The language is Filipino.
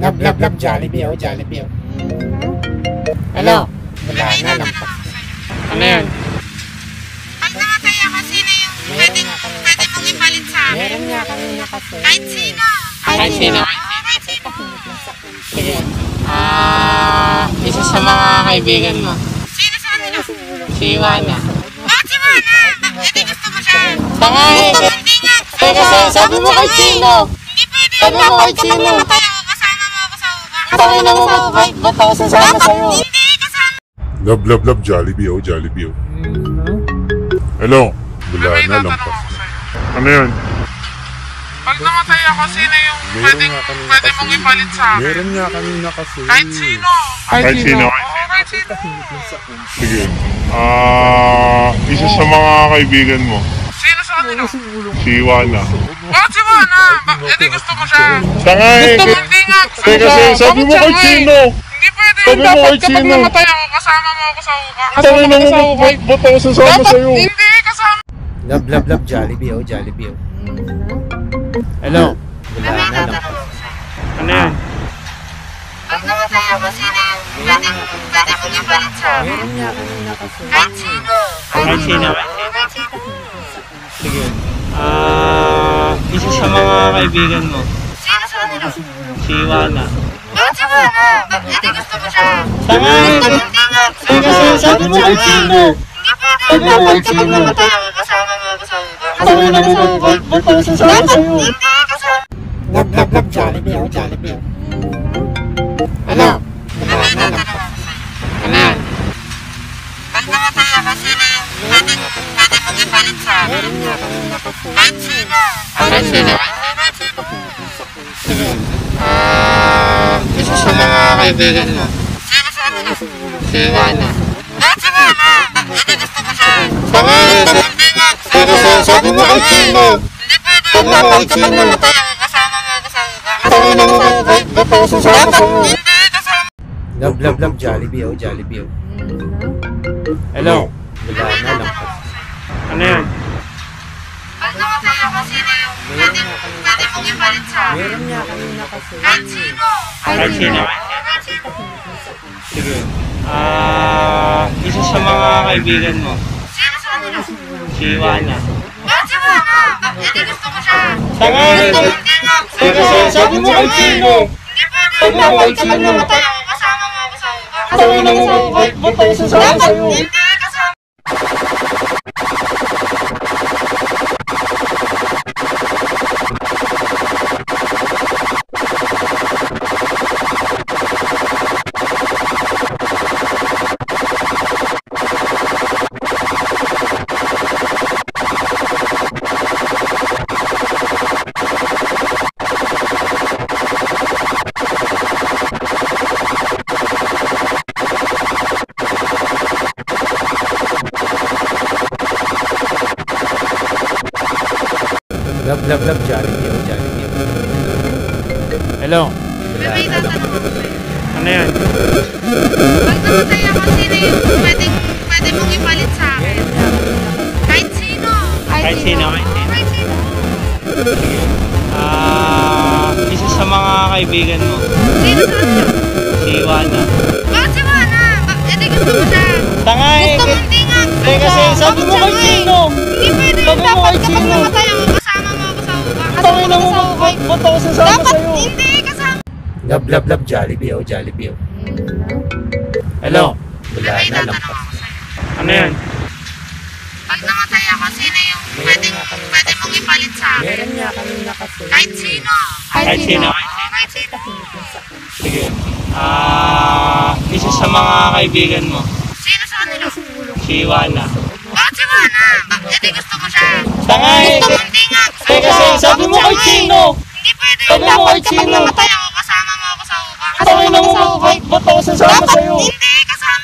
Love, Jollibee, oh, Jollibee, oh. Hello? Wala na, lampas. Ano yan? Pag namatay ako, sino yung pwede mong ipalit sa akin? Meron nga kanina kasi. Kahit sino. Kahit sino? Kahit sino. Sige. Isa sa mga kaibigan mo. Sino sa kanila? Si Iwana. Bakit si Mana? Hindi gusto mo siya. Tangay! Hindi nga. Kasi sabi mo kay Chino. Hindi pwede. Sabi mo kay Kapag Chino. namatay ako, kasama mo ako sa uka. Sabi na mo, ba't ako sasama sa'yo? Hindi, kasama. Love, Jollibee, oh, Jollibee, oh. Hello? Wala na, lampas na. Ano yun? Pag namatay ako, sino yung pwede mong ipalit sa akin? Meron nga kanina kasi. Kahit sino. Kahit sino? Oo, kahit sino. Sige. Isa sa mga kaibigan mo. Sino sa kanila? Si Iwana. Bakit si Mana? Hindi gusto mo siya. Tangay! Hindi nga. Kasi sabi mo kay Chino. Hindi pwede. Sabi mo Dapat kay kapag Chino. namatay ako, kasama mo ako sa uka. Tangay na mo, ba't ako sasama Dapat sa'yo? hindi kasama. Love, Jollibee, oh, Jollibee, oh. Hello? Wala na, lampas. Ano yan? Pag namatay ako, sino yung pwede mong ipalit sa akin? Meron nga kanina kasi. Kahit sino. Kahit sino? Kahit sino. Sige. Isa sa mga kaibigan mo. Sino sa kanila? Si Iwana. Bakit si Mana? Hindi gusto mo siya. Tangay! Hindi nga. Kasi sabi mo kay Chino. Hindi pwede. Dapat kapag namatay ako, kasama mo ako sa uka. Sabi na mo, ba't ako sasama sa'yo? Hindi kasama. Love, Jollibee, oh, Jollibee, oh. Ano? Wala na, lampas. Ano yan? Pag namatay ako, sino yung pwede mong ipalit sa akin? Meron nga kanina kasi. Kahit sino. Kahit sino? Oo, kahit sino. Sige. Isa sa mga kaibigan mo. Sino sa kanila? Si Iwana. Bakit si Mana? Hindi gusto mo siya. Tangay! Hindi nga. Kasi sabi mo kay Chino. Hindi pwede. Sabi mo Dapat kay kapag Chino. namatay ako, kasama mo ako sa uka. Sabi na mo, ba't ako sasama sa'yo? Hindi kasama. Love, Jollibee, oh, Jollibee, oh. Hello? Wala na, lampas. Ano yan? Pag namatay ako, sino yung pwede mong ipalit sa akin? Meron nga kanina kasi. Kahit sino. Kahit sino? Kahit sino. Sige. Isa sa mga kaibigan mo. Sino sa kanila? Si Iwana. Bakit si Mana? Hindi gusto mo siya. Tangay! Hindi nga. Kasi sabi mo kay Chino. Hindi pwede. Sabi mo kay Dapat kapag Chino. namatay ako, kasama mo ako sa uka. Sabi na mo, ba't ako sasama Dapat sa'yo? hindi kasama. Love, Jollibee, oh, Jollibee, oh. Hello? May tatanong ako sa'yo. Ano yan? Pag namatay ako, sino yung pwede mong ipalit sa akin? Kahit sino. Kahit sino? Oo, kahit sino. Isa sa mga kaibigan mo. Sino sa kanila? Si Iwana. Bakit si Mana? Hindi gusto mo siya. Tangay! Gusto mo hindi nga. Kasi sabi mo kay Chino. Hindi pwede. Sabi mo Dapat kay kapag Chino. namatay ako, kasama mo ako sa uka. Sabi na mo, ba't ako sasama Dapat sa'yo? hindi kasama. Love, Jollibee, oh, Jollibee, oh. Hello? Wala May na, tatanong lampas. ako sa'yo. Ano yan? Pag namatay ako, sino yung pwede mong ipalit sa akin? Meron nga kanina kasi. Kahit sino. Kahit sino? Oo, kahit sino. Sige. Isa sa mga kaibigan mo. Sino sa kanila? Si Iwana. Bakit si Mana? Hindi gusto mo siya. Tangay! Gusto mo hindi nga. Kasi sabi mo kay Chino. Hindi pwede. Sabi mo Dapat kay kapag Chino. namatay ako, kasama mo ako sa uka. Sabi na mo, ba't ako sasama Dapat sa'yo? hindi kasama.